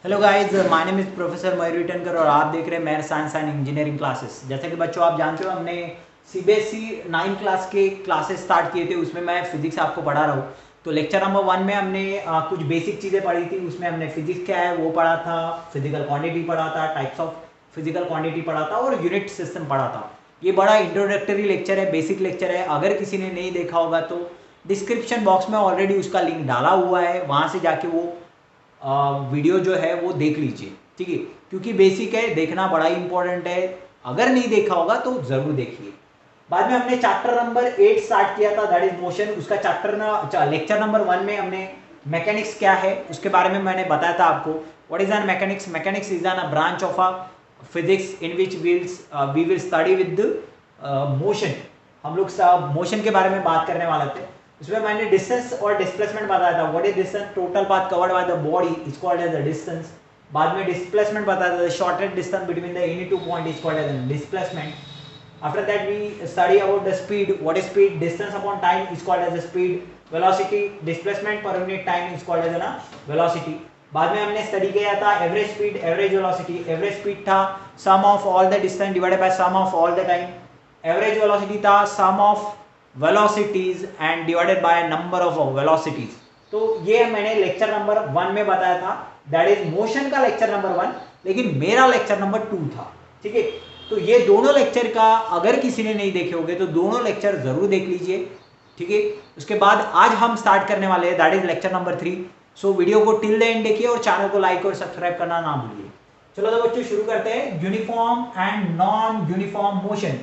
Hello guys, my name is professor Mayur Vitankar और आप देख रहे हैं math science and engineering classes. जैसे कि बच्चों आप जानते हो, हमने सीबीएसई 9 क्लास के क्लासेस स्टार्ट किए थे। उसमें मैं फिजिक्स आपको पढ़ा रहा हूँ। तो लेक्चर नंबर 1 में हमने कुछ बेसिक चीज़ें पढ़ी थी। उसमें हमने फिजिक्स क्या है वो पढ़ा था, फिजिकल क्वांटिटी पढ़ा था, टाइप्स ऑफ फिजिकल क्वांटिटी पढ़ा था और यूनिट सिस्टम पढ़ा था। ये बड़ा इंट्रोडक्टरी लेक्चर है, बेसिक लेक्चर है। अगर किसी ने नहीं देखा होगा तो डिस्क्रिप्शन बॉक्स में ऑलरेडी उसका लिंक डाला हुआ है, वहाँ से जाके वो वीडियो जो है वो देख लीजिए, ठीक है। क्योंकि बेसिक है, देखना बड़ा इंपॉर्टेंट है। अगर नहीं देखा होगा तो जरूर देखिए। बाद में हमने चैप्टर नंबर 8 स्टार्ट किया था, दैट इज मोशन। उसका लेक्चर नंबर 1 में हमने मैकेनिक्स क्या है उसके बारे में मैंने बताया था आपको। What is an mechanics? Mechanics is an a branch of a physics in which we will study with motion. हम लोग मोशन के बारे में बात करने वाले थे। उसमें मैंने डिस्टेंस और डिस्प्लेसमेंट बताया था। What is distance? Total path covered by the body is called as the distance. बाद में डिस्प्लेसमेंट बताया था, shortest distance between the any two point is called as the displacement. After that we study about the speed. What is speed? Distance upon time is called as a speed. Velocity, displacement per unit time is called as a velocity. बाद में हमने study किया था average speed, average velocity. Average speed था sum of all the distance divided by sum of all the time. Average velocity था sum of velocities and divided by number of velocities. तो ये मैंने लेक्चर नंबर 1 में बताया था, that is motion का lecture number 1। लेकिन मेरा लेक्चर नंबर 2 था, ठीक है। तो ये दोनों लेक्चर का अगर किसी ने नहीं देखे होंगे तो दोनों लेक्चर जरूर देख लीजिए, ठीक है। उसके बाद आज हम स्टार्ट करने वाले हैं, that is lecture number 3। So video को टिल द एंड देखिए और चैनल को लाइक और सब्सक्राइब करना ना भूलिए। चलो तो बच्चों शुरू करते हैं, uniform and non uniform motion,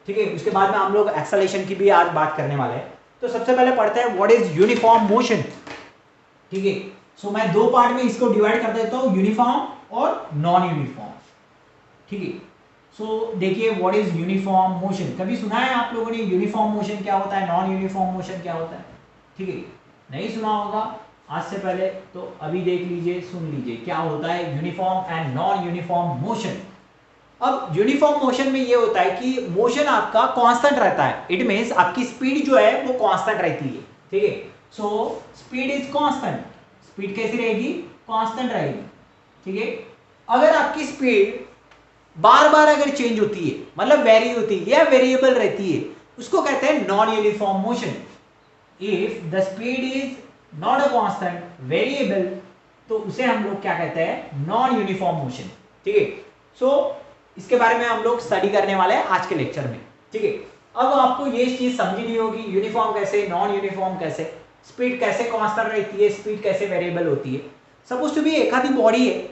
ठीक है। उसके बाद में हम लोग एक्सेलरेशन की भी आज बात करने वाले हैं। तो सबसे पहले पढ़ते हैं व्हाट इज यूनिफॉर्म मोशन, ठीक है। सो मैं दो पार्ट में इसको डिवाइड कर देता हूं, यूनिफॉर्म और नॉन यूनिफॉर्म, ठीक है। सो देखिए व्हाट इज यूनिफॉर्म मोशन। कभी सुना है आप लोगों ने यूनिफॉर्म मोशन क्या होता है, नॉन यूनिफॉर्म मोशन क्या होता है? ठीक है, नहीं सुना होगा आज से पहले तो अभी देख लीजिए, सुन लीजिए क्या होता है uniform and non uniform motion. अब यूनिफॉर्म मोशन में ये होता है कि मोशन आपका कांस्टेंट रहता है। इट मींस आपकी स्पीड जो है वो कांस्टेंट रहती है, ठीक है। So speed is constant. Speed कैसी रहेगी? कांस्टेंट रहेगी, ठीक है। अगर आपकी स्पीड बार बार अगर चेंज होती है, मतलब वेरी होती है या वेरिएबल रहती है, उसको कहते हैं non uniform motion. If the speed is not a constant, variable, तो उसे हम लोग क्या कहते हैं? नॉन यूनिफॉर्म मोशन, ठीक है। सो इसके बारे में हम लोग स्टडी करने वाले हैं आज के लेक्चर में, ठीक है। अब आपको ये चीज समझनी होगी, यूनिफॉर्म कैसे, नॉन यूनिफॉर्म कैसे, स्पीड कैसे कांस्टेंट रहती है, स्पीड कैसे वेरिएबल होती है। सपोज टू बी एक आधी बॉडी है,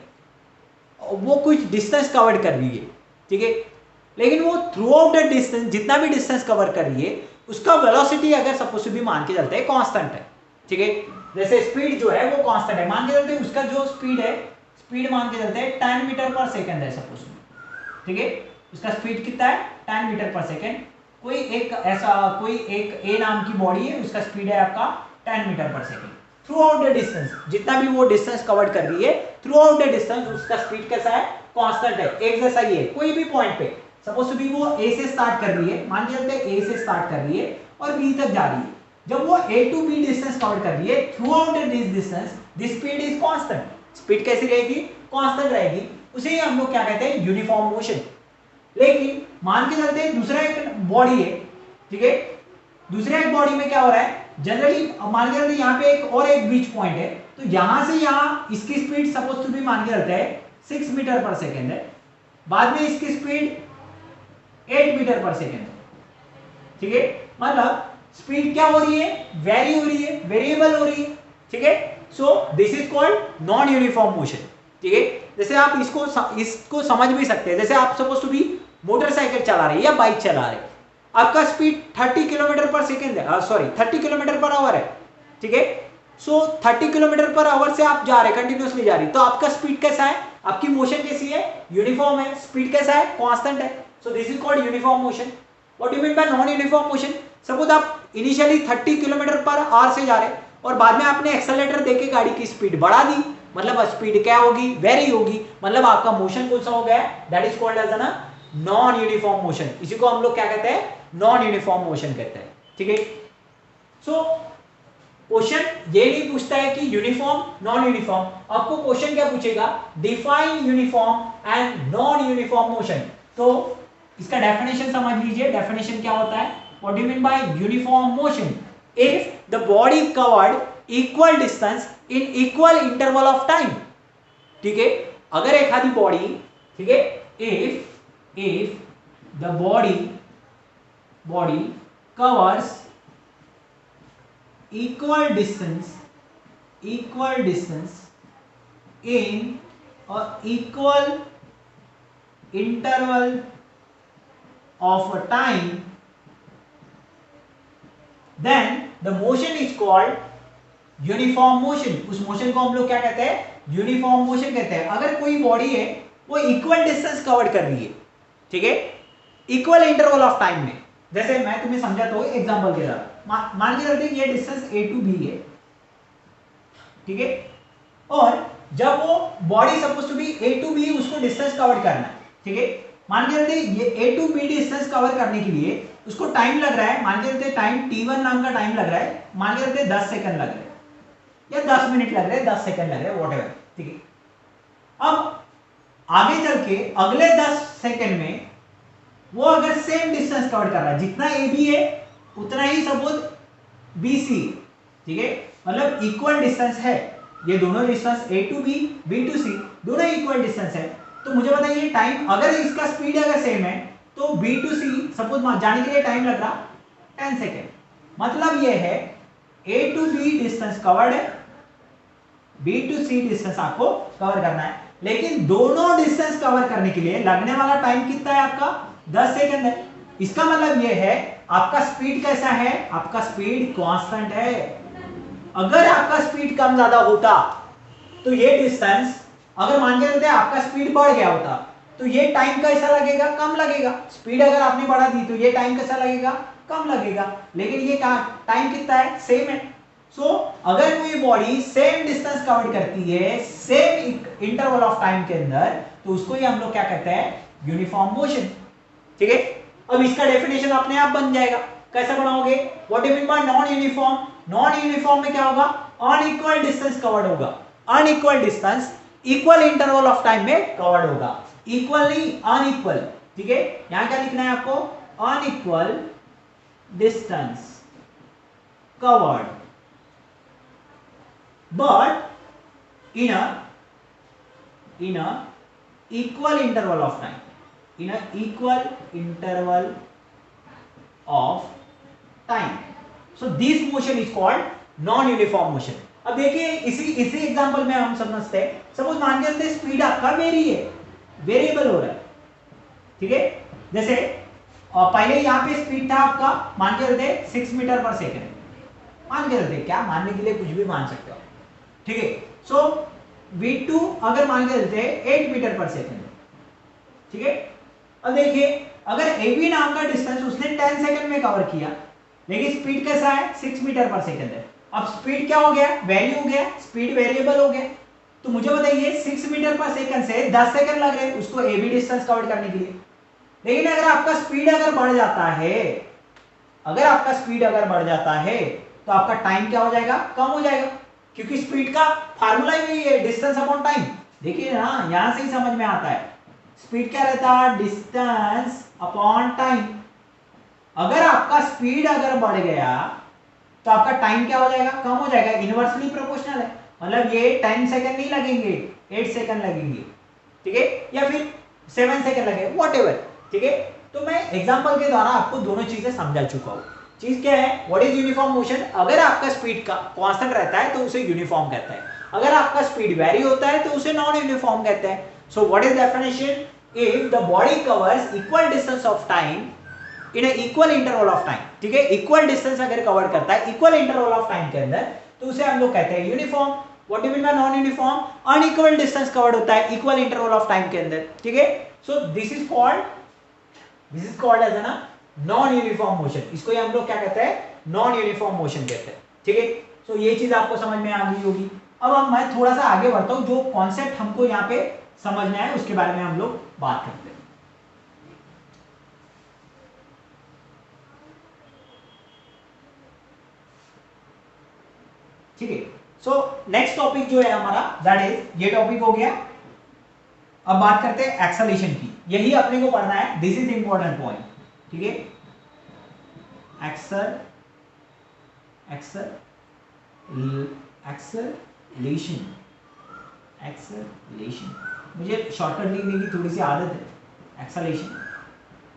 वो कुछ डिस्टेंस कवर कर रही है, ठीक है। लेकिन वो थ्रू आउट द डिस्टेंस, जितना भी डिस्टेंस कवर कर रही है, उसका वेलोसिटी अगर सपोज टू बी मान के चलते हैं कांस्टेंट है, ठीक है। जैसे स्पीड जो है वो कांस्टेंट है, मान के चलते हैं उसका जो स्पीड है, स्पीड मान के चलते हैं 10 मीटर पर सेकंड है सपोज, ठीक है। उसका स्पीड कितना है? 10 मीटर पर सेकंड। कोई एक ए नाम की बॉडी है, उसका स्पीड है आपका 10 metre per second. Through out the distance, जितना भी वो डिस्टेंस कवर कर रही है, थ्रू आउट द डिस्टेंस उसका स्पीड कैसा है? कांस्टेंट है, एक जैसा ही है। कोई भी पॉइंट पे सपोज टू बी वो ए से स्टार्ट कर रही है, मान के चलते हैं ए से स्टार्ट कर रही है और बी तक जा रही है। जब वो ए टू बी डिस्टेंस कवर कर रही है, through out this distance the speed is constant. Speed कैसी रहेगी? कांस्टेंट रहेगी। उसे हम लोग क्या कहते हैं? Uniform motion. लेकिन मान के चलते हैं दूसरा एक बॉडी है, ठीक है। दूसरे एक बॉडी में क्या हो रहा है? जनरली मान के चलते यहाँ पे एक बीच पॉइंट है, तो यहां से यहां इसकी स्पीड सपोज टू बी मान के चलते हैं 6 मीटर पर सेकेंड है। बाद में इसकी स्पीड 8 मीटर पर सेकेंड है, ठीक है। मतलब स्पीड क्या हो रही है? वेरी हो रही है, वेरिएबल हो रही है, ठीक है। So this is called non uniform motion, ठीक है। जैसे आप इसको समझ भी सकते हैं। जैसे आप सपोज टू बी मोटरसाइकिल चला रहे हैं या बाइक चला रहे हैं, आपका स्पीड 30 किलोमीटर पर सेकेंड है, सॉरी 30 किलोमीटर पर आवर है, ठीक है। सो 30 किलोमीटर पर आवर से आप जा रहे हैं, कंटिन्यूअसली जा रही, तो आपका स्पीड कैसा है? आपकी मोशन कैसी है? यूनिफॉर्म है। स्पीड कैसा है? कांस्टेंट है। So this is called uniform motion. What do mean bye non uniform motion? Suppose आप इनिशियली 30 किलोमीटर पर आवर से जा रहे हैं और बाद में आपने एक्सेलरेटर देके गाड़ी की स्पीड बढ़ा दी, मतलब स्पीड क्या होगी? वेरी होगी। मतलब आपका मोशन कौन सा हो गया? That is called as a non uniform motion. इसी को हम लोग क्या कहते हैं? नॉन यूनिफॉर्म मोशन कहते हैं, ठीक है। सो क्वेश्चन ये नहीं पूछता है कि यूनिफॉर्म नॉन यूनिफॉर्म, आपको क्वेश्चन क्या पूछेगा, define uniform and non uniform motion. तो इसका डेफिनेशन समझ लीजिए, डेफिनेशन क्या होता है, what do you mean by uniform motion, if the body covered equal distance in equal interval of time. ठीक है, अगर एक आधी बॉडी, ठीक है, if the body covers equal distance in a equal interval of a time, then the motion is called uniform motion। उस motion को हम लोग क्या कहते हैं, यूनिफॉर्म मोशन कहते हैं। अगर कोई बॉडी है वो इक्वल डिस्टेंस कवर कर रही है, ठीक है, इक्वल इंटरवल ऑफ टाइम में, जैसे मैं तुम्हें समझाता हूँ एग्जांपल के द्वारा, मान के चलते ये डिस्टेंस a टू b है, ठीक है, और जब वो body suppose to be a to b उसको डिस्टेंस कवर करना है, ठीक है, मान के चलते ये a to b distance cover करने के लिए उसको टाइम लग रहा है, मान के चलते टाइम t1 नाम का टाइम लग रहा है, मान के चलते 10 सेकंड लग रहे हैं या 10 मिनट लग रहे हैं, 10 सेकंड लग रहे हैं, व्हाटएवर, ठीक है। अब आगे चल के अगले 10 सेकंड में वो अगर सेम डिस्टेंस कवर कर रहा है, जितना ए बी है उतना ही सपोज बी सी, ठीक है, मतलब इक्वल डिस्टेंस है, ये दोनों distance A to B, B to C दोनों इक्वल डिस्टेंस है। तो मुझे बताइए टाइम, अगर इसका स्पीड अगर सेम है तो बी टू सी सपोज जाने के लिए टाइम लग रहा 10 सेकेंड, मतलब ये है ए टू बी डिस्टेंस कवर्ड है, बी टू सी डिस्टेंस आपको कवर करना है, लेकिन दोनों डिस्टेंस कवर करने के लिए लगने वाला टाइम कितना है आपका, 10 सेकंड है। इसका मतलब यह है आपका स्पीड कैसा है, आपका स्पीड कांस्टेंट है। अगर आपका स्पीड कम ज्यादा होता तो ये डिस्टेंस, अगर मान के चलते आपका स्पीड बढ़ गया होता तो ये टाइम कैसा लगेगा, कम लगेगा। स्पीड अगर आपने बढ़ा दी तो ये टाइम कैसा लगेगा, कम लगेगा, लेकिन ये टाइम कितना है, सेम है। सो अगर कोई बॉडी सेम डिस्टेंस कवर करती है सेम इंटरवल ऑफ टाइम के अंदर, तो उसको ही हम लोग क्या कहते हैं, यूनिफॉर्म मोशन, ठीक है। अब इसका डेफिनेशन अपने आप बन जाएगा, कैसा बनाओगे, what do you mean by non uniform, non uniform में क्या होगा, अनइक्वल डिस्टेंस कवर्ड होगा, unequal distance equal interval of time में कवर्ड होगा, इक्वल नहीं अनइक्वल, ठीक है। यहां क्या लिखना है आपको, unequal distance covered but in a equal interval of time, in an equal interval of time, so this motion is called non uniform motion। अब देखिए इसी एग्जांपल में हम समझते हैं, सपोज मान के चलते स्पीड आपका वेरी है, वेरिएबल हो रहा है, ठीक है, जैसे पहले यहाँ पे स्पीड था आपका, मान के चलते 6 मीटर पर सेकेंड, मान के चलते, क्या मानने के लिए कुछ भी मान सकते हो, ठीक है। सो v2 अगर मान के चलते 8 मीटर पर सेकेंड, ठीक है। अब देखिए अगर AB नाम का डिस्टेंस उसने 10 सेकंड में कवर किया, लेकिन स्पीड कैसा है, 6 मीटर पर सेकंड है। अब स्पीड क्या हो गया, वैल्यू हो गया, स्पीड वेरिएबल हो गया। तो मुझे बताइए 6 मीटर पर सेकंड से 10 सेकंड लग रहे हैं उसको AB डिस्टेंस कवर करने के लिए। लेकिन अगर आपका स्पीड अगर बढ़ जाता है, अगर आपका स्पीड अगर बढ़ जाता है तो आपका टाइम क्या हो जाएगा, कम हो जाएगा, क्योंकि स्पीड का फार्मूला ही वही है, डिस्टेंस अपॉन टाइम। देखिए ना, यहां से ही समझ में आता है, स्पीड क्या रहता है, डिस्टेंस अपॉन टाइम। अगर आपका स्पीड अगर बढ़ गया तो आपका टाइम क्या हो जाएगा, कम हो जाएगा, इनवर्सली प्रोपोर्शनल है, मतलब ये 10 सेकंड नहीं लगेंगे, 8 सेकंड लगेंगे, ठीक है, या फिर 7 सेकंड लगेंगे, व्हाटएवर, ठीक है। तो मैं एग्जांपल के द्वारा आपको दोनों चीजें समझा चुका हूं। चीज क्या है, व्हाट इज यूनिफॉर्म मोशन, अगर आपका स्पीड का कांस्टेंट रहता है तो उसे यूनिफॉर्म कहता है, अगर आपका स्पीड वेरी होता है तो उसे नॉन यूनिफॉर्म कहते हैं। So what is definition? If the body covers equal distance of time in a equal interval of time, ठीक है, इक्वल डिस्टेंस अगर कवर करता है इक्वल इंटरवल ऑफ टाइम के अंदर, तो उसे हम लोग कहते हैं uniform. What do you mean by non uniform, unequal distance covered होता है इक्वल इंटरवल ऑफ टाइम के अंदर, ठीक है। So this is called as ना नॉन यूनिफॉर्म मोशन, इसको हम लोग क्या कहते हैं, नॉन यूनिफॉर्म मोशन कहते हैं, ठीक है। सो ये चीज आपको समझ में आ गई होगी। अब मैं थोड़ा सा आगे बढ़ता हूं, जो कॉन्सेप्ट हमको यहाँ पे समझना है उसके बारे में हम लोग बात करते हैं। ठीक है। सो नेक्स्ट टॉपिक जो है हमारा दैट इज, ये टॉपिक हो गया। अब बात करते हैं एक्सेलेरेशन की, यही अपने को पढ़ना है, दिस इज इंपॉर्टेंट पॉइंट, ठीक है। एक्सेलेरेशन मुझे शॉर्टकट लिखने की थोड़ी सी आदत है, एक्सेलेरेशन,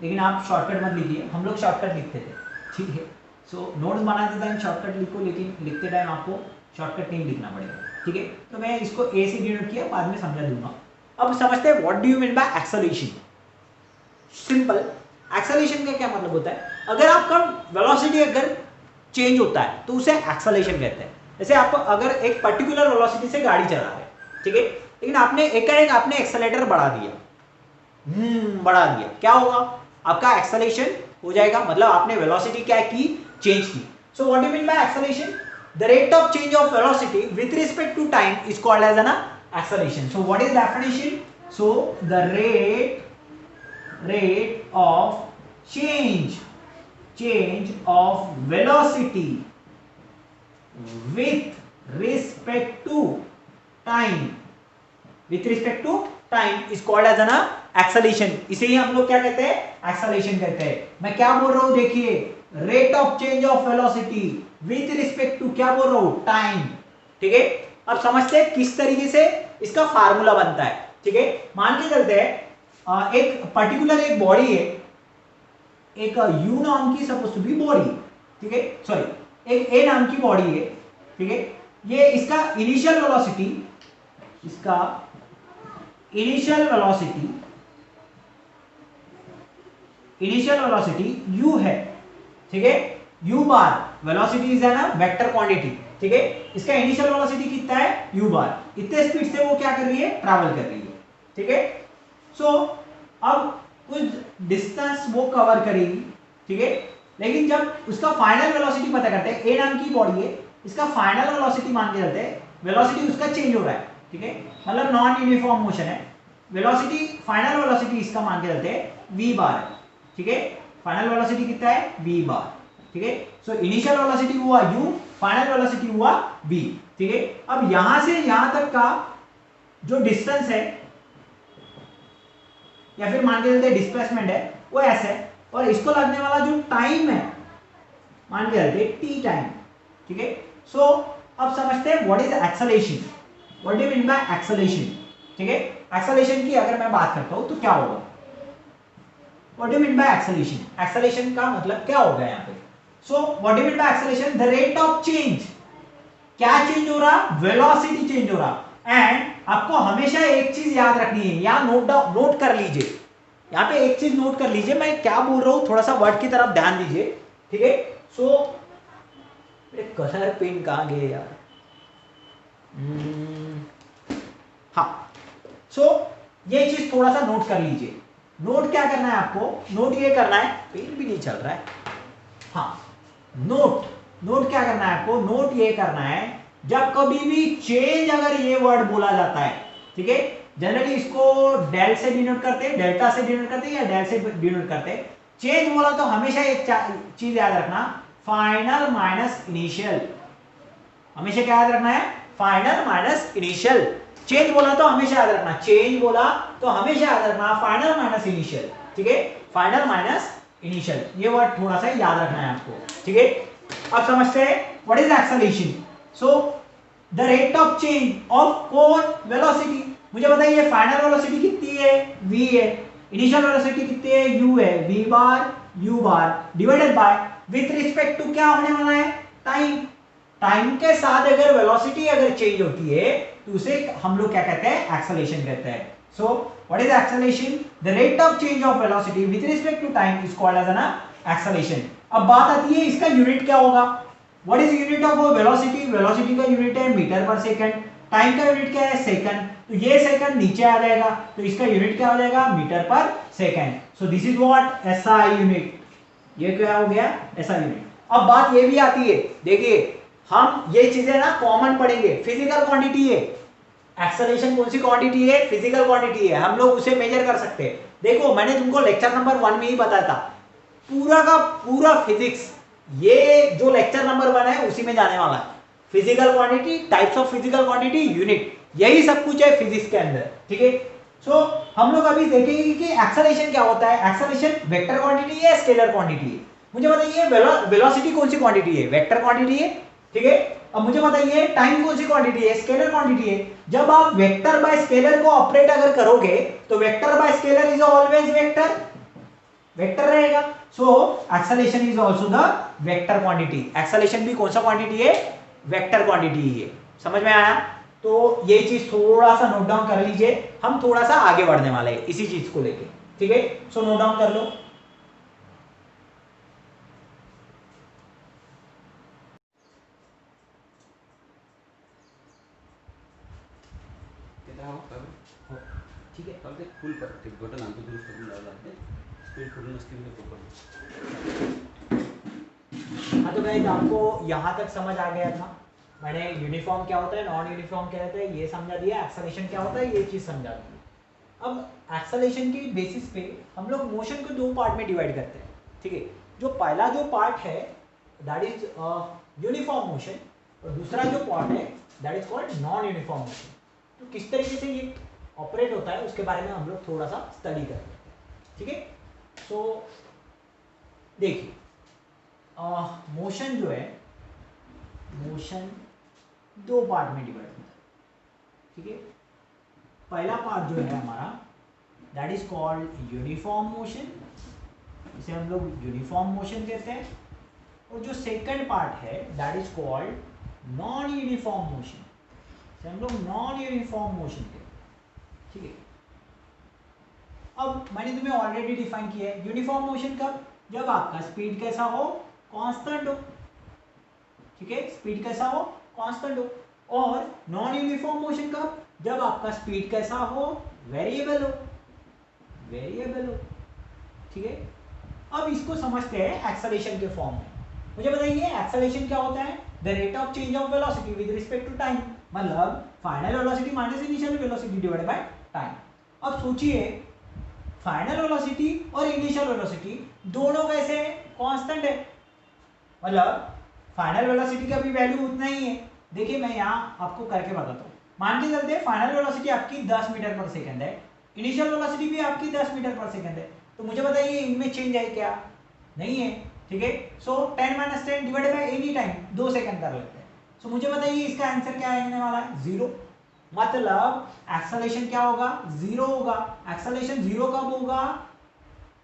लेकिन आप शॉर्टकट मत लिखिए, हम लोग शॉर्टकट लिखते थे, ठीक है। सो नोट्स बनाते टाइम शॉर्टकट लिखो, लेकिन लिखते टाइम आपको शॉर्टकट नहीं लिखना पड़ेगा, ठीक है। तो मैं इसको ए से डिनोट किया, बाद में समझा दूंगा। अब समझते हैं what do you mean by acceleration. Simple, acceleration का क्या मतलब होता है, अगर आपका वेलोसिटी अगर चेंज होता है तो उसे एक्सेलेरेशन कहते हैं। जैसे आप अगर एक पर्टिकुलर वेलोसिटी से गाड़ी चला रहे हैं, ठीक है, लेकिन आपने एकाएक आपने एक्सेलेरेटर बढ़ा दिया, बढ़ा दिया, क्या होगा, आपका एक्सेलेरेशन हो जाएगा, मतलब आपने वेलोसिटी क्या की, चेंज की। So what do you mean by acceleration, the rate of change of velocity with respect to time is called as an acceleration. So what is definition, so the rate of change of velocity with respect to time is called as an acceleration. इसे ही हम लोग क्या कहते हैं, acceleration कहते हैं। मैं क्या बोल रहा हूं, देखिए, rate of change of velocity with respect to क्या बोल रहा हूं, टाइम, ठीक है। अब समझते हैं किस तरीके से इसका फार्मूला बनता है, ठीक है। मान के चलते हैं एक पर्टिकुलर एक बॉडी है, एक यू नाम की सपोज टू बी बॉडी, ठीक है, सॉरी एक ए नाम की बॉडी है, ठीक है। ये इसका इनिशियल वेलोसिटी u है, ठीक है। u bar velocity is an vector quantity, ठीक है। इसका इनिशियल वेलोसिटी कितना है, u बार, इतने स्पीड से वो क्या कर रही है, ट्रैवल कर रही है, ठीक है। सो अब कुछ डिस्टेंस वो कवर करेगी, ठीक है, लेकिन जब उसका फाइनल वेलोसिटी पता करते हैं, ए नाम की बॉडी है, इसका फाइनल वेलोसिटी मान के चलते हैं, वेलोसिटी उसका चेंज हो रहा है, ठीक है, मतलब नॉन यूनिफॉर्म मोशन है, वेलोसिटी फाइनल वेलोसिटी इसका मान के चलते हैं v बार है, ठीक है। फाइनल वेलोसिटी कितना है, v बार, ठीक है। सो इनिशियल वेलोसिटी हुआ u, फाइनल वेलोसिटी हुआ v, ठीक है। अब यहां से यहां तक का जो डिस्टेंस है, या फिर मान के चलते डिस्प्लेसमेंट है, वो ऐसे है, और इसको लगने वाला जो टाइम है मान के चलते t टाइम, ठीक है। सो अब समझते हैं what is acceleration, what do you mean by acceleration, ठीक है। एक्सेलेरेशन की अगर मैं बात करता हूं तो क्या होगा, what do you mean by acceleration, acceleration का मतलब क्या होगा यहाँ पे। So what do you mean by acceleration, the rate of change, क्या चेंज हो रहा, वेलोसिटी चेंज हो रहा। एंड आपको हमेशा एक चीज याद रखनी है, यहां नोट कर लीजिए, यहाँ पे एक चीज नोट कर लीजिए, मैं क्या बोल रहा हूं, थोड़ा सा वर्ड की तरफ ध्यान दीजिए, ठीक है। सो कलर पेन कहां गए यार, हाँ, सो ये चीज थोड़ा सा नोट कर लीजिए। नोट क्या करना है आपको, नोट ये करना है, पेन भी नहीं चल रहा है, हाँ, नोट क्या करना है आपको, नोट ये करना है, जब कभी भी चेंज अगर ये वर्ड बोला जाता है, ठीक है, जनरली इसको डेल से डिनोट करते हैं, डेल्टा से डिनोट करते हैं, या डेल से डिनोट करते हैं। चेंज बोला तो हमेशा एक चीज याद रखना, फाइनल माइनस इनिशियल, हमेशा क्या याद रखना है, फाइनल माइनस इनिशियल। चेंज बोला तो हमेशा याद रखना, चेंज बोला तो हमेशा याद रखना फाइनल माइनस इनिशियल, ठीक है, फाइनल माइनस इनिशियल, ये वर्ड थोड़ा सा याद रखना है आपको, ठीक है। अब समझते हैं what is acceleration. So the rate of change of कौन, वेलोसिटी, मुझे बताइए फाइनल वेलोसिटी कितनी है, v है, इनिशियल वेलोसिटी कितनी है, u है, v bar u bar divided by with respect to क्या होने वाला है, टाइम। टाइम के साथ अगर वेलोसिटी अगर चेंज होती है तो उसे हम लोग क्या कहते हैं, एक्सेलेरेशन कहते हैं। So what is acceleration, the rate of change of velocity with respect to time is called as an acceleration. अब बात आती है इसका यूनिट क्या होगा, what is unit of velocity, velocity का यूनिट है मीटर पर सेकंड, टाइम का यूनिट क्या है, सेकंड, तो ये सेकंड नीचे आ जाएगा, तो इसका यूनिट क्या हो जाएगा, metre per second. So this is what, SI unit, ये क्या हो गया, एसआई यूनिट। अब बात ये भी आती है, देखिए हम ये चीजें ना कॉमन पढ़ेंगे, फिजिकल क्वांटिटी है, एक्सेलरेशन कौन सी क्वांटिटी है, फिजिकल क्वांटिटी है, हम लोग उसे मेजर कर सकते हैं। देखो मैंने तुमको लेक्चर नंबर 1 में ही बताया था, पूरा का पूरा फिजिक्स ये जो लेक्चर नंबर 1 है उसी में जाने वाला है। Physical quantity, types of physical quantity, unit, यही सब कुछ है फिजिक्स के अंदर, ठीक है। सो हम लोग अभी देखेंगे कि एक्सेलरेशन क्या होता है। एक्सेलरेशन वेक्टर क्वांटिटी है, स्केलर क्वांटिटी है। मुझे बताइए वेलोसिटी कौन सी क्वांटिटी है, वेक्टर क्वांटिटी है, ठीक है। अब मुझे बताइए टाइम कौन सी क्वांटिटी है, स्केलर क्वांटिटी है। जब आप वेक्टर बाय स्केलर को ऑपरेट अगर करोगे तो vector by scalar is always vector, vector रहेगा। So acceleration is also the vector quantity. Acceleration भी कौन सा क्वांटिटी है, वेक्टर क्वांटिटी ही है। समझ में आया? तो ये चीज थोड़ा सा नोट डाउन कर लीजिए, हम थोड़ा सा आगे बढ़ने वाले हैं इसी चीज को लेके, ठीक है। सो नोट डाउन कर लो। ठीक है, फुल प्रत्येक बटन आमचं दुरुस्त करून लावलं आहे, स्पीड पूर्ण स्क्रीन पे हाँ तो गाइस आपको यहाँ तक समझ आ गया था। मैंने यूनिफॉर्म क्या होता है, नॉन यूनिफॉर्म क्या होता है ये समझा दिया, एक्सेलरेशन क्या होता है ये चीज समझा दी। अब एक्सेलरेशन की बेसिस पे हम लोग मोशन को दो पार्ट में डिवाइड करते हैं, ठीक है। जो पहला जो पार्ट है दैट इज यूनिफॉर्म मोशन, और दूसरा जो पार्ट है that is called non uniform motion. तो किस तरीके से ये ऑपरेट होता है उसके बारे में हम लोग थोड़ा सा स्टडी करते हैं, ठीक है। सो देखिए मोशन जो है, मोशन दो पार्ट में डिवाइड होता है, ठीक है। पहला पार्ट जो है हमारा that is called uniform motion, इसे हम लोग यूनिफॉर्म मोशन कहते हैं। और जो सेकंड पार्ट है that is called non uniform motion, इसे हम लोग नॉन यूनिफॉर्म मोशन कहते हैं, ठीक है। अब मैंने तुम्हें ऑलरेडी डिफाइन किया है यूनिफॉर्म मोशन कब, जब आपका स्पीड कैसा हो, कांस्टेंट हो, ठीक है। स्पीड कैसा हो, कांस्टेंट हो। और नॉन यूनिफॉर्म मोशन कब, जब आपका स्पीड कैसा हो, वेरिएबल हो, वेरिएबल हो, ठीक है। अब इसको समझते हैं एक्सेलरेशन के फॉर्म में। मुझे बताइए एक्सेलरेशन क्या होता है, the rate of change of velocity with respect to time, मतलब final velocity minus initial velocity divided by time. अब सोचिए फाइनल वेलोसिटी और इनिशियल वेलोसिटी दोनों कैसे हैं, कांस्टेंट है, मतलब फाइनल वेलोसिटी का भी वैल्यू उतना ही है। देखिए मैं यहाँ आपको करके बताता हूँ। मान के चलते हैं फाइनल वेलोसिटी आपकी 10 मीटर पर सेकंड है, इनिशियल वेलोसिटी भी आपकी 10 मीटर पर सेकंड है। तो मुझे बताइए इनमें चेंज है क्या, नहीं है, ठीक है। सो 10 - 10 divided by any time 2 second कर लेते हैं। सो मुझे बताइए इसका आंसर क्या आने वाला है, 0। मतलब एक्सेलरेशन क्या होगा, 0 होगा। एक्सेलरेशन 0 कब होगा,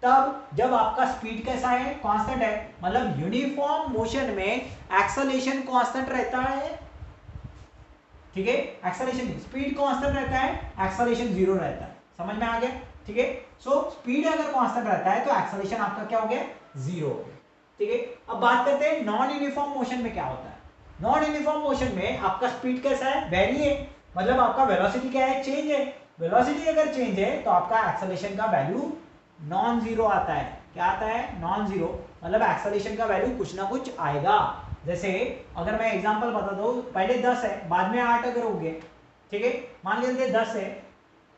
तब जब आपका स्पीड कैसा है, कांस्टेंट है। मतलब यूनिफॉर्म मोशन में एक्सेलरेशन कांस्टेंट रहता है, ठीक है। एक्सेलरेशन स्पीड कांस्टेंट रहता है, एक्सेलरेशन 0 रहता है। समझ में आ गया, ठीक है। सो स्पीड अगर कांस्टेंट रहता है तो एक्सेलरेशन आपका क्या हो गया, 0 हो गया, ठीक है। अब बात करते हैं नॉन यूनिफॉर्म मोशन में क्या होता है। नॉन यूनिफॉर्म मोशन में आपका स्पीड कैसा है, वेरी है, मतलब आपका वेलोसिटी क्या है, चेंज है। वेलोसिटी अगर चेंज है तो आपका एक्सेलरेशन का वैल्यू नॉन जीरो आता है। क्या आता है, नॉन जीरो, मतलब एक्सेलरेशन का वैल्यू कुछ ना कुछ आएगा। जैसे अगर मैं एग्जांपल बता दूं, पहले 10 है बाद में 8 अगर हो गए, ठीक है। मान लीजिए 10 है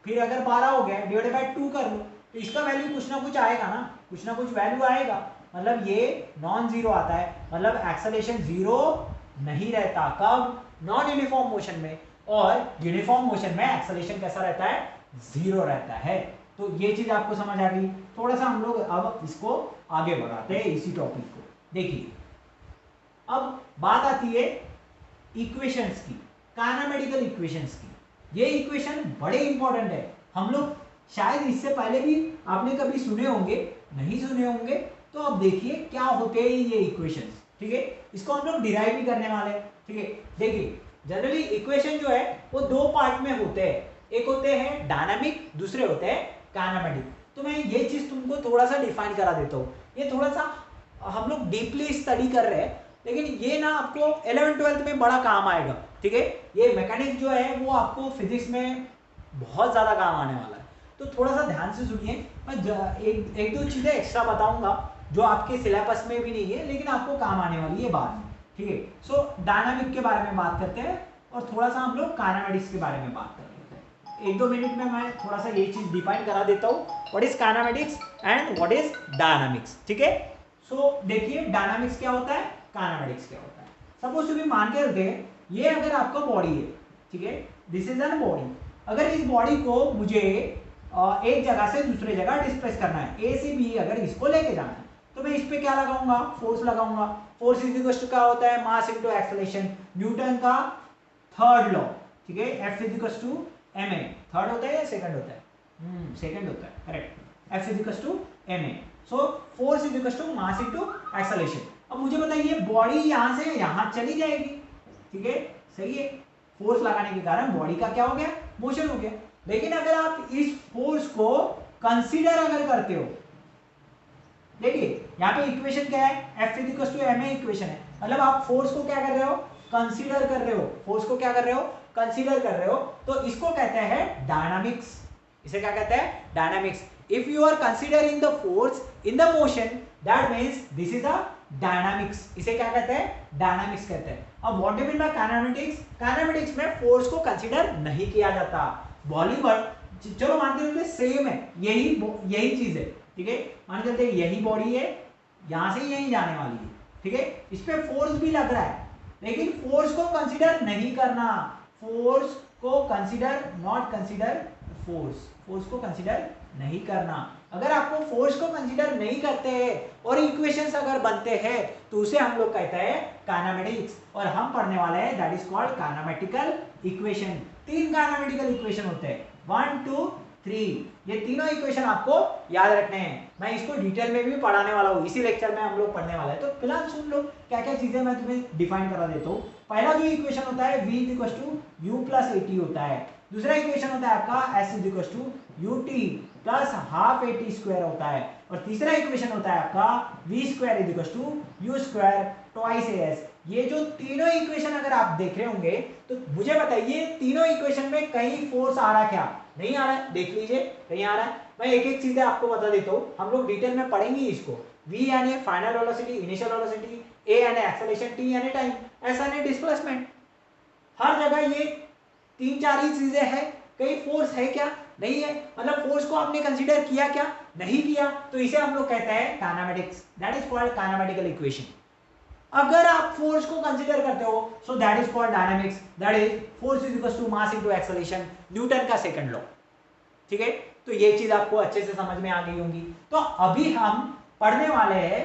फिर अगर 12 हो गया डिवाइडेड बाय 2 कर लो, तो इसका वैल्यू कुछ ना कुछ आएगा ना, कुछ ना कुछ वैल्यू आएगा। मतलब ये नॉन जीरो आता है, मतलब एक्सेलरेशन जीरो नहीं रहता। कब, नॉन यूनिफॉर्म मोशन में। और यूनिफॉर्म मोशन में एक्सेलरेशन कैसा रहता है, 0 रहता है। तो ये चीज आपको समझ आ गई। थोड़ा सा हम लोग अब इसको आगे बढ़ाते हैं इसी टॉपिक को। देखिए अब बात आती है इक्वेशंस की, काइनेमेटिकल इक्वेशंस की। ये इक्वेशन बड़े इंपॉर्टेंट है। हम लोग शायद इससे पहले भी आपने कभी सुने होंगे, नहीं सुने होंगे, तो अब देखिए क्या होते हैं ये इक्वेशंस, ठीक है। इसको हम लोग डिराइव भी करने वाले हैं, ठीक है। देखिए जनरली इक्वेशन जो है वो दो पार्ट में होते हैं, एक होते हैं डायनामिक, दूसरे होते हैं काइनेमेटिक। तो मैं ये चीज तुमको थोड़ा सा डिफाइन करा देता हूँ। ये थोड़ा सा हम लोग डीपली स्टडी कर रहे हैं, लेकिन ये ना आपको 11th-12th में बड़ा काम आएगा, ठीक है। ये मैकेनिक्स जो है वो आपको फिजिक्स में बहुत ज्यादा काम आने वाला है। तो थोड़ा सा ध्यान से सुनिए, मैं एक दो चीजें एक्स्ट्रा बताऊंगा जो आपके सिलेबस में भी नहीं है लेकिन आपको काम आने वाली है बाद में, ठीक है। सो डायनामिक के बारे में बात करते हैं और थोड़ा सा हम लोग काइनेमेटिक्स के बारे में बात कर लेते हैं। एक दो मिनट में मैं थोड़ा सा ये चीज डिफाइन करा देता हूँ, what is kinematics and what is dynamics, ठीक है। सो देखिए डायनामिक्स क्या होता है, काइनेमेटिक्स क्या होता है। सपोज टू बी मान के रखते हैं ये अगर आपका बॉडी है, ठीक है, दिस इज एन बॉडी। अगर इस बॉडी को मुझे एक जगह से दूसरे जगह डिस्प्लेस करना है, ए से बी अगर इसको लेके जाना है, तो मैं इस पे क्या लगाऊंगा, फोर्स लगाऊंगा। फोर्स इज इक्वल टू क्या होता है, मास इनटू एक्सेलरेशन, न्यूटन का थर्ड लॉ, ठीक है। F is equal to M A, third होता है या सेकंड होता है, सेकंड होता है, correct. F is equal to M A, so force is equal to mass into acceleration. अब मुझे बताइए बॉडी यहां से यहां चली जाएगी, ठीक है, सही है। फोर्स लगाने के कारण बॉडी का क्या हो गया, मोशन हो गया। लेकिन अगर आप इस फोर्स को कंसीडर अगर करते हो, देखिए यहाँ पे इक्वेशन क्या है, F is equal to M A equation है, मतलब आप फोर्स को क्या कर रहे हो, कंसीडर कर रहे हो, फोर्स को क्या कर रहे हो, कंसीडर कर रहे हो, तो इसको कहते हैं डायनामिक्स। इसे क्या कहते हैं, dynamics. If you are considering the force in the motion, that means this is a dynamics. इसे क्या कहते हैं, डायनामिक्स कहते हैं। अब what do mean by kinematics, kinematics में फोर्स को कंसीडर नहीं किया जाता। बॉलीवुड चलो मानते हैं सेम है, यही चीज है, ठीक है, मान चलते हैं यही बॉडी है, यहां से यहीं जाने वाली है, ठीक है, इस पे फोर्स भी लग रहा है, लेकिन फोर्स को कंसीडर नहीं करना, फोर्स को consider, not consider force, force को कंसीडर नहीं करना। अगर आपको फोर्स को कंसीडर नहीं करते हैं और इक्वेशंस अगर बनते हैं तो उसे हम लोग कहते हैं काइनेमेटिक्स, और हम पढ़ने वाले हैं that is called kinematical equation. तीन काइनेमेटिकल इक्वेशन होते हैं, 1 2 3, ये तीनों इक्वेशन आपको याद रखने हैं। मैं इसको डिटेल में भी पढ़ाने वाला हूँ, इसी लेक्चर में हम लोग पढ़ने वाला है, तो फिलहाल सुन लो क्या क्या चीजें मैं तुम्हें डिफाइन करा देता हूँ। पहला जो इक्वेशन होता है v equal to u plus A T होता है। दूसरा इक्वेशन होता है आपका s equal to ut plus half A T square होता है। और तीसरा इक्वेशन होता है आपका v square equal to u square twice as। ये जो तीनों इक्वेशन अगर आप देख रहे होंगे तो मुझे बताइए तीनों इक्वेशन में कहीं फोर्स आ रहा है क्या, नहीं आ रहा है, देख लीजिए कहीं आ रहा है। मैं एक एक चीजें आपको बता देता हूँ, हम लोग डिटेल में पढ़ेंगे इसको। v यानी final velocity, initial velocity, a यानी एक्सेलरेशन, t यानी टाइम, s यानी डिस्प्लेसमेंट। हर जगह ये तीन चार ही चीजें हैं, कहीं फोर्स है क्या, नहीं है, मतलब फोर्स को आपने कंसीडर किया क्या, नहीं किया, तो इसे हम लोग कहते हैं kinematics, that is called kinematical equation. अगर आप फोर्स को कंसीडर करते हो so that is called dynamics, that is force is equal to mass into acceleration, Newton का सेकंड लॉ, ठीक है। तो ये चीज आपको अच्छे से समझ में आ गई होंगी। तो अभी हम पढ़ने वाले हैं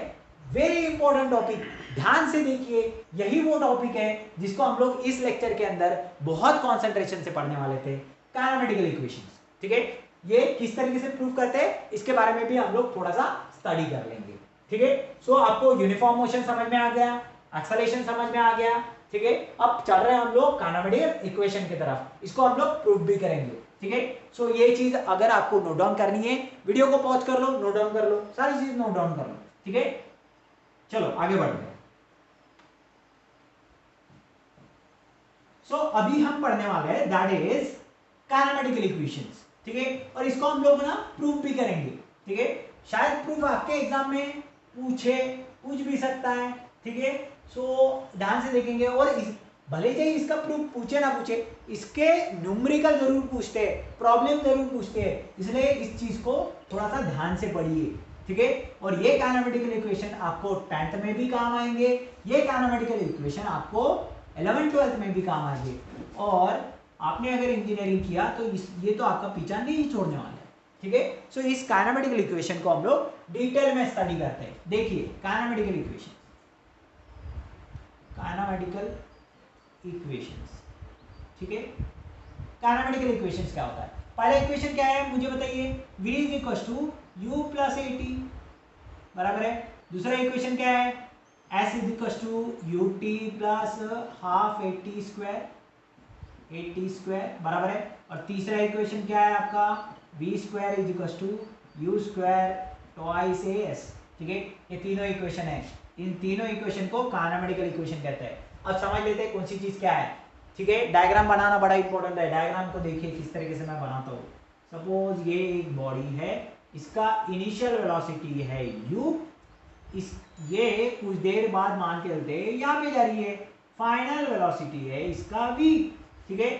वेरी इंपॉर्टेंट टॉपिक, ध्यान से देखिए, यही वो टॉपिक है जिसको हम लोग इस लेक्चर के अंदर बहुत कंसंट्रेशन से पढ़ने वाले थे, काइनेमेटिकल इक्वेशंस, ठीक है। ये किस तरीके से प्रूव करते हैं इसके बारे में भी हम लोग थोड़ा सा स्टडी कर लेंगे, ठीक है। सो आपको यूनिफॉर्म मोशन समझ में आ गया, एक्सेलरेशन समझ में आ गया, ठीक है। अब चल रहे हैं हम लोग काइनेमेटिकल इक्वेशन की तरफ, इसको हम लोग प्रूव भी करेंगे, ठीक है। सो ये चीज अगर आपको नोट डाउन करनी है, वीडियो को पॉज कर लो, नोट डाउन कर लो, सारी चीज नोट डाउन कर लो, ठीक है। चलो आगे बढ़ते हैं। सो अभी हम पढ़ने वाले हैं दैट इज काइनेमेटिकल इक्वेशंस, ठीक है, और इसको हम लोग ना प्रूव भी करेंगे, ठीक है। शायद प्रूफ आपके एग्जाम में पूछ भी सकता है, ठीक है। सो ध्यान से देखेंगे, और भले ही इसका प्रूफ पूछे ना पूछे, इसके न्यूमेरिकल जरूर पूछते हैं, प्रॉब्लम जरूर पूछते हैं, इसलिए इस चीज को थोड़ा सा ध्यान से पढ़िए, ठीक है। और ये काइनेमेटिकल इक्वेशन आपको 10th में भी काम आएंगे, ये काइनेमेटिकल इक्वेशन आपको 11th 12th में भी काम आएंगे, और आपने अगर इंजीनियरिंग किया तो ये तो आपका पीछा नहीं छोड़ने वाला है, ठीक है। सो इस काइनेमेटिकल इक्वेशन को हम लोग डिटेल में स्टडी करते हैं। देखिए काइनेमेटिकल इक्वेशन, काइनेमेटिकल इक्वेशंस, ठीक है। काइनेमेटिकल इक्वेशंस क्या होता है, पहला इक्वेशन क्या है मुझे बताइए, v is equal to u plus A T, बराबर है। दूसरा इक्वेशन क्या है, s is equal to ut plus half A T square, बराबर है। और तीसरा इक्वेशन क्या है आपका, v square is equal to u square twice as, ठीक है। ये तीनों इक्वेशन है, इन तीनों इक्वेशन को काइनेमेटिकल इक्वेशन कहते हैं। अब समझ लेते हैं कौन सी चीज क्या है, ठीक है। डायग्राम बनाना बड़ा इंपॉर्टेंट है, डायग्राम को देखिए किस तरीके से मैं बनाता हूँ। सपोज ये एक बॉडी है, इसका इनिशियल वेलोसिटी है u, ये कुछ देर बाद मान के चलते यहाँ पे जा रही है, फाइनल वेलोसिटी है इसका v, ठीक है।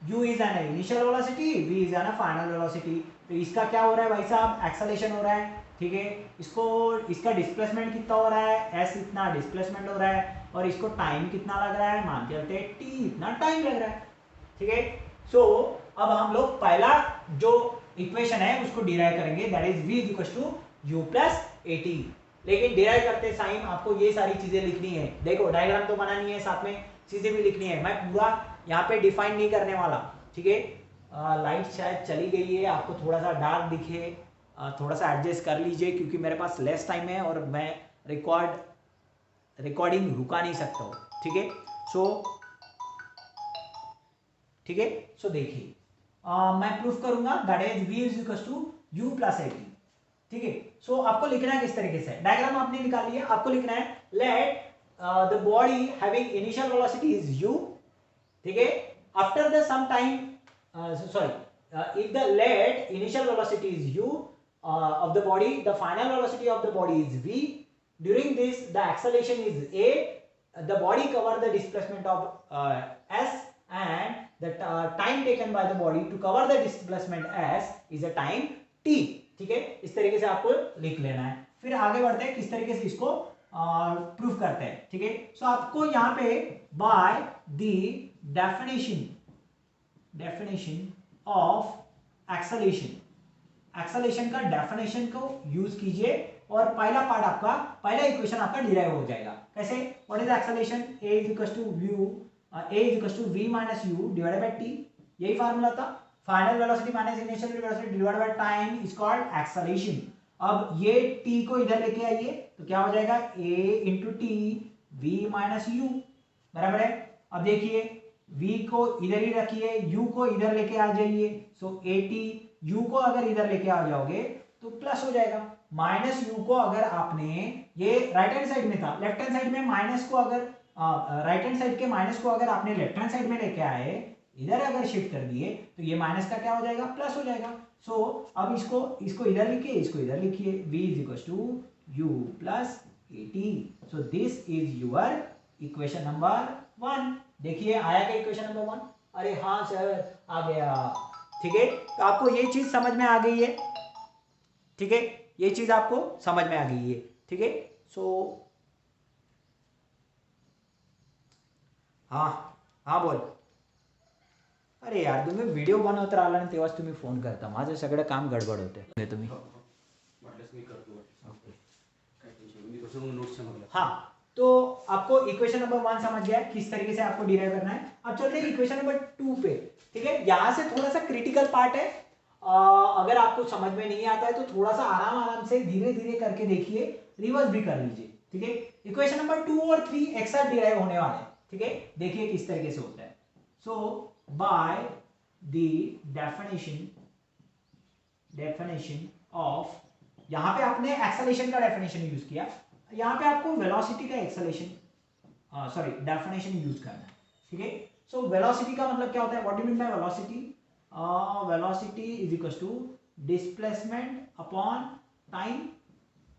u is an initial velocity, v is an final velocity. तो इसका क्या हो रहा है भाई साहब, एक्सेलरेशन हो रहा है, ठीक है। इसका डिस्प्लेसमेंट कितना हो रहा है, s इतना डिस्प्लेसमेंट हो रहा है, और इसको टाइम कितना लग रहा है, मान के चलते हैं टी इतना टाइम लग रहा है, ठीक है। सो अब हम लोग पहला जो इक्वेशन है उसको डिराइव करेंगे, that is v equals to u plus at। लेकिन डिराइव करते टाइम आपको ये सारी चीजें लिखनी है, देखो डायग्राम तो बनानी है, साथ में चीजें भी लिखनी है, मैं पूरा यहाँ पे डिफाइन नहीं करने वाला, ठीक है। लाइट शायद चली गई है, आपको थोड़ा सा डार्क दिखे, थोड़ा सा एडजस्ट कर लीजिए क्योंकि मेरे पास लेस टाइम है और मैं रिकॉर्डिंग रुका नहीं सकता हूँ, ठीक है। सो देखिए मैं प्रूफ करूंगा that is v is equal to u plus at, ठीक है। सो आपको लिखना है किस तरीके से, डायग्राम आपने निकाल लिया, आपको लिखना है let the body having initial velocity is u, ठीक है। After the some time if the let initial velocity is u of the body, the final velocity of the body is v, during this the acceleration is a, the body cover the displacement of s, and the time taken by the body to cover the displacement s is a time t, ठीक है। इस तरीके से आपको लिख लेना है, फिर आगे बढ़ते हैं किस तरीके से इसको प्रूफ करते हैं, ठीक है। सो आपको यहाँ पे by the definition of acceleration का डेफिनेशन को यूज कीजिए और पहला पार्ट आपका, पहला इक्वेशन आपका डिराइव हो जाएगा। कैसे, what is acceleration, a is equal to v minus u divided by t, यही फार्मूला था। Final velocity minus initial velocity divided by time is called acceleration. अब ये t को इधर लेके आइए तो क्या हो जाएगा, a into T v minus u, बराबर है। अब देखिए v को इधर ही रखिए, u को इधर लेके आ जाइए, सो at, u को अगर इधर लेके आ जाओगे तो प्लस हो जाएगा, माइनस u को अगर आपने, ये राइट हैंड साइड में था, लेफ्ट हैंड साइड में माइनस को अगर राइट हैंड साइड के माइनस को अगर आपने लेफ्ट हैंड साइड में लेके आए, इधर अगर शिफ्ट कर दिए तो ये माइनस का क्या हो जाएगा, प्लस हो जाएगा। सो अब इसको इधर लिखिए, इसको इधर लिखिए, v is equal to u plus at। So this is your equation number 1। देखिए आया क्या इक्वेशन नंबर 1, अरे हाँ सर आ गया, ठीक है। तो आपको ये चीज समझ में आ गई है, ठीक है, ये चीज आपको समझ में आ गई है, ठीक है। सो हाँ बोल, अरे यार तुम्ही व्हिडिओ बनवत राहिला आणि तेव्हाच तुम्ही फोन करता, माझं सगळं काम गडबड होते तुम्ही। हाँ, तो आपको इक्वेशन नंबर 1 समझ गया किस तरीके से आपको डिराइव करना है। अब चलते हैं इक्वेशन नंबर 2 पे, ठीक है। यहां से थोड़ा सा क्रिटिकल पार्ट है, अगर आपको समझ में नहीं आता है तो थोड़ा सा आराम से धीरे धीरे करके देखिए, रिवर्स भी कर लीजिए, ठीक है। इक्वेशन नंबर 2 और 3 एक साथ डिराइव होने वाले हैं, ठीक है। देखिए किस तरीके से होता है। सो बाय द डेफिनेशन ऑफ, यहां पे आपने एक्सेलरेशन का डेफिनेशन यूज किया, यहाँ पे आपको वेलोसिटी का डेफिनेशन यूज करना है, ठीक है। सो वेलोसिटी का मतलब क्या होता है, what do mean by velocity, velocity is equal to displacement upon time.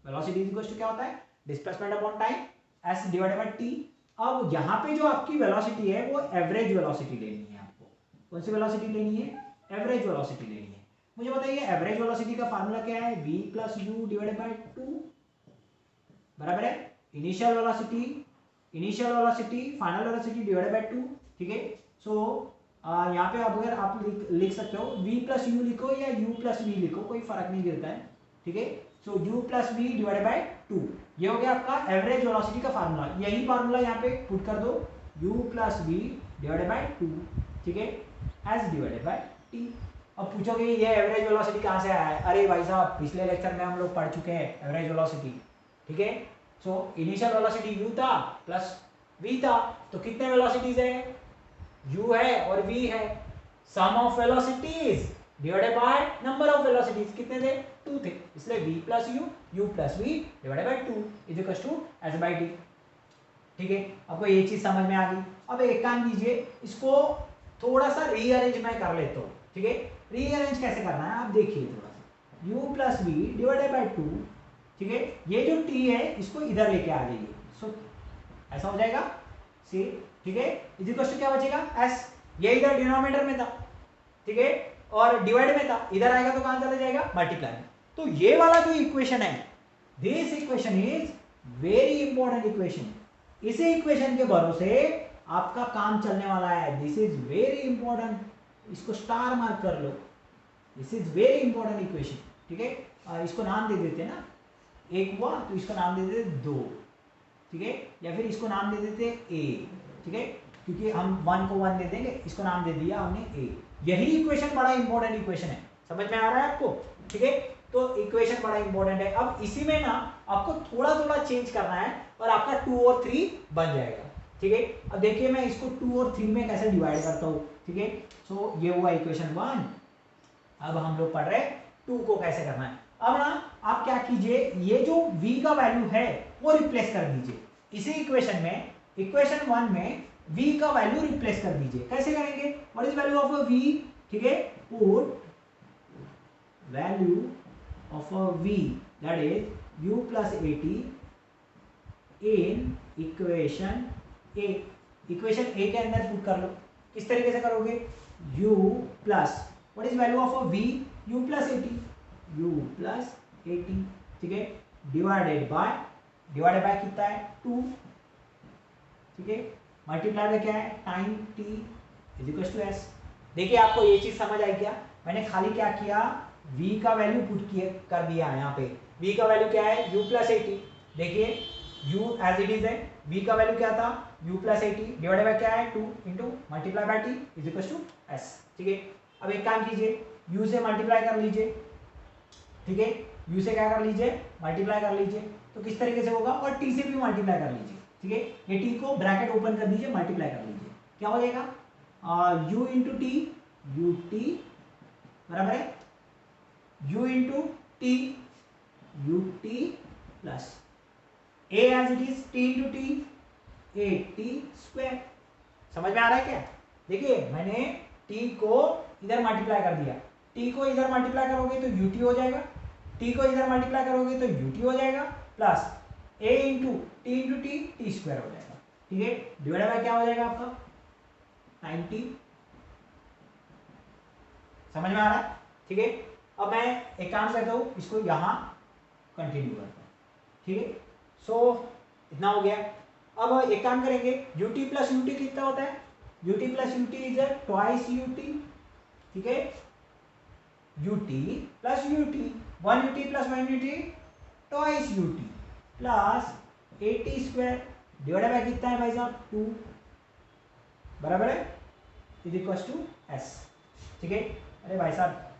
Velocity is equal to क्या होता है, displacement upon time, s divided by t। अब यहाँ पे जो आपकी वेलोसिटी है वो एवरेज वेलोसिटी लेनी है आपको। कौन सी वेलोसिटी लेनी है, एवरेज वेलोसिटी लेनी है। मुझे बताइए एवरेज वेलोसिटी का फार्मूला क्या है, v plus u divided by 2, बराबर है initial velocity final velocity divided by 2, ठीक है। सो यहाँ पे अगर आप लिख सकते हो v प्लस यू लिखो या u प्लस v लिखो, कोई फर्क नहीं गिरता है, ठीक है। सो u plus v divided by 2, ये हो गया आपका एवरेज वेलोसिटी का फार्मूला। यही फार्मूला यहाँ पे पुट कर दो, u plus v divided by 2, ठीक है, s डिवाइडेड बाय t। अब पूछोगे ये एवरेज वेलोसिटी कहाँ से आया है, अरे भाई साहब पिछले लेक्चर में हम लोग पढ़ चुके हैं एवरेज वेलोसिटी, ठीक है। सो इनिशियल वेलोसिटी u था प्लस v था, तो कितने वेलोसिटीज है, u है और v है, sum of velocities divided by number of velocities, कितने थे, 2 थे, इसलिए v plus u plus v divided by 2 is equal to s by t, ठीक है। आपको ये चीज समझ में आ गई। अब एक काम कीजिए, इसको थोड़ा सा रीअरेंज मैं कर लेता हूँ, ठीक है। रीअरेंज कैसे करना है आप देखिए, थोड़ा सा u plus v divided by 2, ठीक है। ये जो t है इसको इधर लेके आ जाइए, सो ऐसा हो जाएगा सी, ठीक है। इज इक्वल टू क्या बचेगा, s, ये इधर डिनोमिनेटर में था, ठीक है, और डिवाइड में था, इधर आएगा तो कहां चला जाएगा, मल्टीप्लाई में। तो ये वाला जो इक्वेशन है, this equation is very important equation. इसी इक्वेशन के भरोसे आपका काम चलने वाला है। दिस इज वेरी इंपॉर्टेंट, इसको स्टार मार्क कर लो। This is very important equation, ठीक है। इसको नाम दे देते ना, एक हुआ तो इसको नाम दे देते 2, ठीक है, या फिर इसको नाम दे देते a, ठीक है, क्योंकि हम 1 को 1 दे देंगे, इसको नाम दे दिया हमने a। यही इक्वेशन बड़ा इंपॉर्टेंट इक्वेशन है, समझ में आ रहा है आपको, ठीक है। तो इक्वेशन बड़ा इंपॉर्टेंट है। अब इसी में ना आपको थोड़ा थोड़ा चेंज करना है और आपका 2 और 3 बन जाएगा, ठीक है। अब देखिए मैं इसको 2 और 3 में कैसे डिवाइड करता हूँ, ठीक है। सो ये हुआ इक्वेशन 1। अब हम लोग पढ़ रहे हैं 2 को कैसे करना है। अब ना आप क्या कीजिए, ये जो v का वैल्यू है वो रिप्लेस कर दीजिए इसी इक्वेशन में। इक्वेशन 1 में v का वैल्यू रिप्लेस कर दीजिए। कैसे करेंगे, what is value of a v, ठीक है, put value of a v that is u plus 80 in equation a। Equation a के अंदर पुट कर लो। किस तरीके से करोगे, u plus what is value of a v, u plus 80, u plus 80, ठीक है, डिवाइडेड बाय कितना है 2, ठीक है, मल्टीप्लाई बाय क्या है time t is equal to s। देखिए आपको ये चीज समझ आई क्या, मैंने खाली क्या किया, v का वैल्यू पुट किए कर दिया है। यहाँ पे v का वैल्यू क्या है u plus 80। देखिए u एज इट इज है, v का वैल्यू क्या था u plus 80 डिवाइडेड बाय क्या है 2 into multiply by t is equal to s, ठीक है। अब एक काम कीजिए, u से मल्टीप्लाई कर लीजिए, ठीक है, u से क्या कर लीजिए मल्टीप्लाई कर लीजिए, तो किस तरीके से होगा, और t से भी मल्टीप्लाई कर लीजिए, ठीक है। ये t को ब्रैकेट ओपन कर दीजिए, मल्टीप्लाई कर लीजिए, क्या हो जाएगा u into T, U T बराबर है u into T, U T plus a as it is t into T, A T square. समझ में आ रहा है क्या, देखिए मैंने t को इधर मल्टीप्लाई कर दिया, t को इधर मल्टीप्लाई करोगे तो ut हो जाएगा, t को इधर मल्टीप्लाई करोगे तो ut हो जाएगा, plus a into T into T, T square हो जाएगा, ठीक है, डिवाइड बाय क्या हो जाएगा आपका 90। समझ में आ रहा है, ठीक है। अब मैं एक काम करता हूँ, इसको यहाँ कंटिन्यू करता हूँ, ठीक है। सो इतना हो गया। अब एक काम करेंगे, ut प्लस ut कितना होता है, ut plus ut is twice ut, ठीक है, ut plus ut, 1 ut plus 1 ut twice ut plus 80 square divided bye कितना है भाई साहब 2 बराबर है इज इक्वल टू s, ठीक है। अरे भाई साहब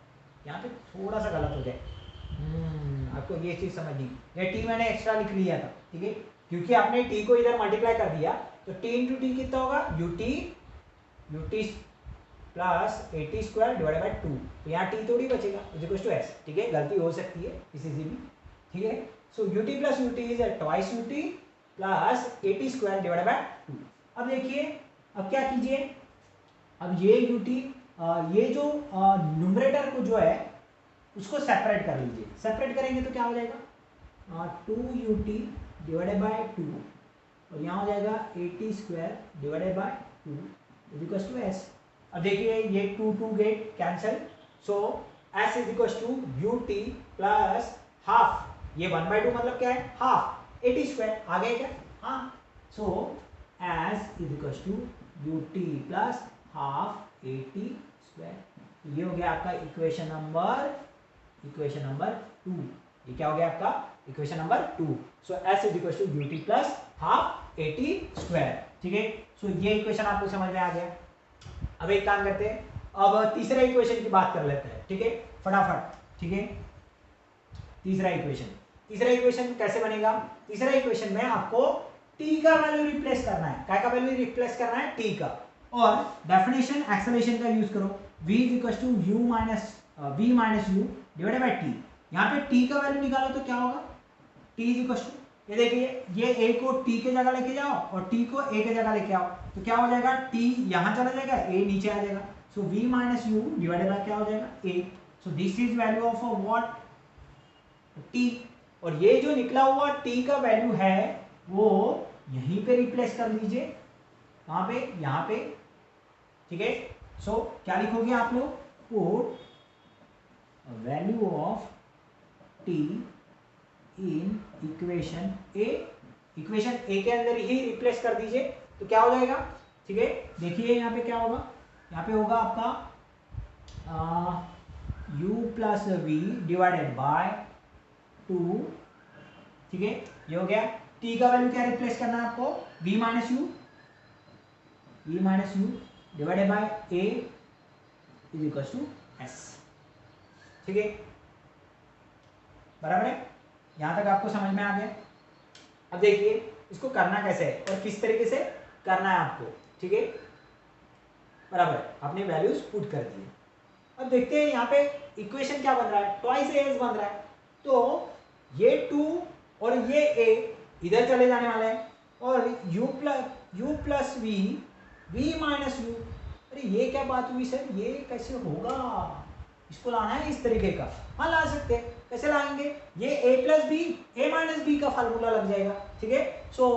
यहाँ पे थोड़ा सा गलत हो जाए, आपको ये चीज समझनी, ये t मैंने एक्स्ट्रा लिख लिया था, ठीक है, क्योंकि आपने t को इधर मल्टीप्लाई कर दिया तो t इंटू टी कितना होगा ut plus 80 square divided by 2, तो यहाँ t थोड़ी बचेगा इज इक्वल टू s, ठीक है, गलती हो सकती है किसी से भी, ठीक है। सो ut plus ut is twice ut plus 80 square divided by 2। अब देखिए, अब क्या कीजिए, अब ये ut ये जो न्यूमरेटर को जो है उसको सेपरेट कर लीजिए। सेपरेट करेंगे तो क्या हो जाएगा 2ut डिवाइडेड बाय 2 और यहाँ हो जाएगा 80 square divided by 2 is equal to s। अब देखिए ये 2 get cancel, so s is equal to ut plus half, ये 1/2 मतलब क्या है हाफ 80 स्क्वायर आ गया क्या, हाँ। So s is equal to ut plus half 80 square. ये हो गया आपका इक्वेशन नंबर 2। ये क्या हो गया आपका equation number 2। So s is equal to ut plus half 80 square, ठीक है। सो ये इक्वेशन आपको समझ में आ गया। अब एक काम करते हैं, अब तीसरा इक्वेशन की बात कर लेते हैं, ठीक है, फटाफट, ठीक है। तीसरा इक्वेशन कैसे बनेगा, तीसरा इक्वेशन में आपको t का वैल्यू रिप्लेस करना है, क्या का वैल्यू रिप्लेस करना है t का, और डेफिनेशन एक्सेलरेशन का यूज करो, v is equal to v minus u divided by t। यहाँ पे t का वैल्यू निकालो तो क्या होगा, t इज इक्वल टू, ये देखिए ये a को t के जगह लेके जाओ और t को a के जगह लेके आओ, तो क्या हो जाएगा t यहाँ चला जाएगा, a नीचे आ जाएगा, सो v minus u divided bye क्या हो जाएगा a। So this is value of what t, और ये जो निकला हुआ t का वैल्यू है वो यहीं पे रिप्लेस कर दीजिए, कहाँ पे, यहाँ पे, ठीक है। सो क्या लिखोगे आप लोग, put value of t in equation a equation A के अंदर ही रिप्लेस कर दीजिए तो क्या हो जाएगा, ठीक है। देखिए यहाँ पे क्या होगा, यहाँ पे होगा आपका u plus v divided by 2, ठीक है। ये हो गया। t का वैल्यू क्या रिप्लेस करना है आपको, v minus u divided by a is equal to s, ठीक है। बराबर है, यहां तक आपको समझ में आ गया। अब देखिए इसको करना कैसे है और किस तरीके से करना है आपको, ठीक है। बराबर है, आपने वैल्यूज पुट कर दिए। अब देखते हैं यहाँ पे इक्वेशन क्या बन रहा है, ट्वाइस एस बन रहा है। तो ये 2 और ये a इधर चले जाने वाले हैं और u plus v minus you. अरे ये क्या बात हुई सर, ये कैसे होगा, इसको लाना है इस तरीके का। हाँ ला सकते हैं, कैसे लाएंगे, ये a plus b a minus b का फार्मूला लग जाएगा, ठीक है। सो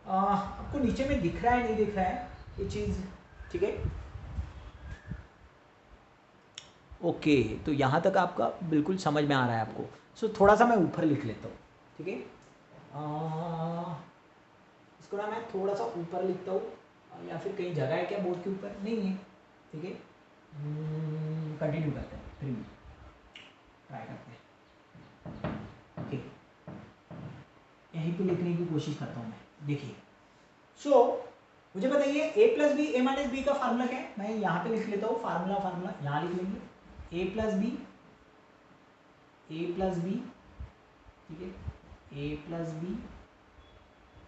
आपको नीचे में दिख रहा है नहीं दिख रहा है ये चीज, ठीक है। ओके तो यहाँ तक आपका बिल्कुल समझ में आ रहा है आपको। सो थोड़ा सा मैं ऊपर लिख लेता हूँ, ठीक है। इसको ना मैं थोड़ा सा ऊपर लिखता हूँ या फिर कहीं जगह है क्या बोर्ड के ऊपर, नहीं है, ठीक है। कंटिन्यू करते हैं, फिर ट्राई करते हैं, ओके। यहीं पे लिखने की कोशिश करता हूँ मैं। देखिए सो मुझे बताइए a plus b a minus b का फार्मूला क्या है, मैं यहाँ पे लिख लेता हूँ। फार्मूला यहाँ लिख लेंगे, a प्लस बी, ठीक है, a plus b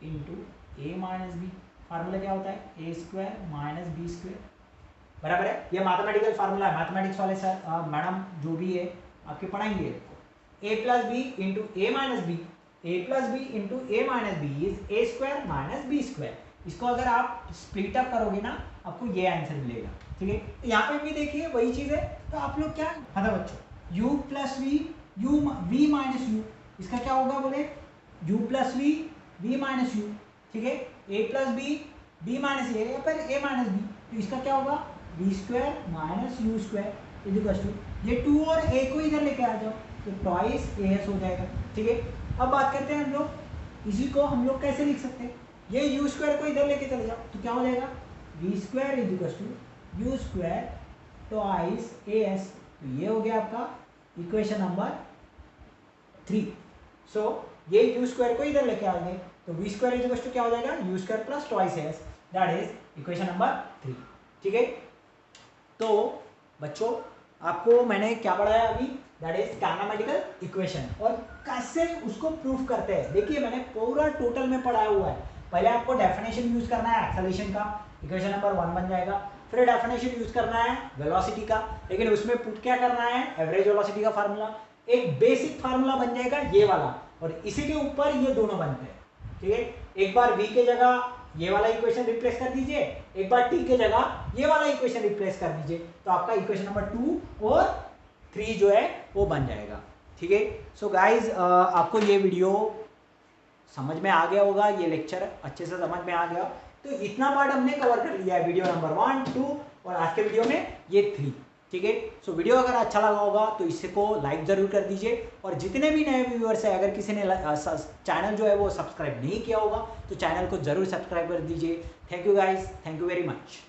into a minus b. Formula क्या होता है, a square minus b square, बराबर है। ये मैथमेटिकल फार्मूला है, मैथमेटिक्स वाले सर मैडम जो भी है आपके पढ़ाएंगे। a plus b into a minus b, a plus b into a minus b is a square minus b square. इसको अगर आप स्प्लिट अप करोगे ना आपको ये आंसर मिलेगा, ठीक है। तो यहाँ पे भी देखिए वही चीज है। तो आप लोग क्या मतलब बच्चों u plus v v minus u, इसका क्या होगा बोले, u plus v minus u, ठीक है। a plus b minus a या फिर a माइनस बी, तो इसका क्या होगा b square minus u square is equal to ये 2 और a को इधर लेके आ जाओ तो ट्वाइस as हो जाएगा, ठीक है। अब बात करते हैं हम लोग इसी को हम लोग कैसे लिख सकते हैं, ये यू स्क्वायर को इधर लेके चले जाओ तो क्या हो जाएगा v square is equal to u square twice as। तो ये हो गया आपका इक्वेशन नंबर 3। सो ये यू स्क्वायर को इधर लेके आ गए तो v square is equal to क्या हो जाएगा u square plus twice as, that is equation number 3, ठीक है। तो बच्चों आपको मैंने क्या पढ़ाया अभी, दैट इज कैनोमेटिकल इक्वेशन और कैसे उसको प्रूफ करते हैं। देखिए मैंने पूरा टोटल में पढ़ाया हुआ है। पहले आपको डेफिनेशन यूज करना है एक्सेलरेशन का, इक्वेशन नंबर 1 बन जाएगा। फिर डेफिनेशन यूज करना है वेलोसिटी का, लेकिन उसमें पुट क्या करना है एवरेज वेलोसिटी का फार्मूला। एक बेसिक फार्मूला बन जाएगा ये वाला और इसी के ऊपर ये दोनों बनते हैं, ठीक है। एक बार v के जगह ये वाला इक्वेशन रिप्लेस कर दीजिए, एक बार t के जगह ये वाला इक्वेशन रिप्लेस कर दीजिए तो आपका इक्वेशन नंबर 2 और 3 जो है वो बन जाएगा, ठीक है। सो गाइज आपको ये वीडियो समझ में आ गया होगा, ये लेक्चर अच्छे से समझ में आ गया। तो इतना पार्ट हमने कवर कर लिया है, वीडियो नंबर 1, 2 और आज के वीडियो में ये 3, ठीक है। सो वीडियो अगर अच्छा लगा होगा तो इसको लाइक जरूर कर दीजिए और जितने भी नए व्यूअर्स हैं अगर किसी ने चैनल जो है वो सब्सक्राइब नहीं किया होगा तो चैनल को जरूर सब्सक्राइब कर दीजिए। Thank you guys, thank you very much.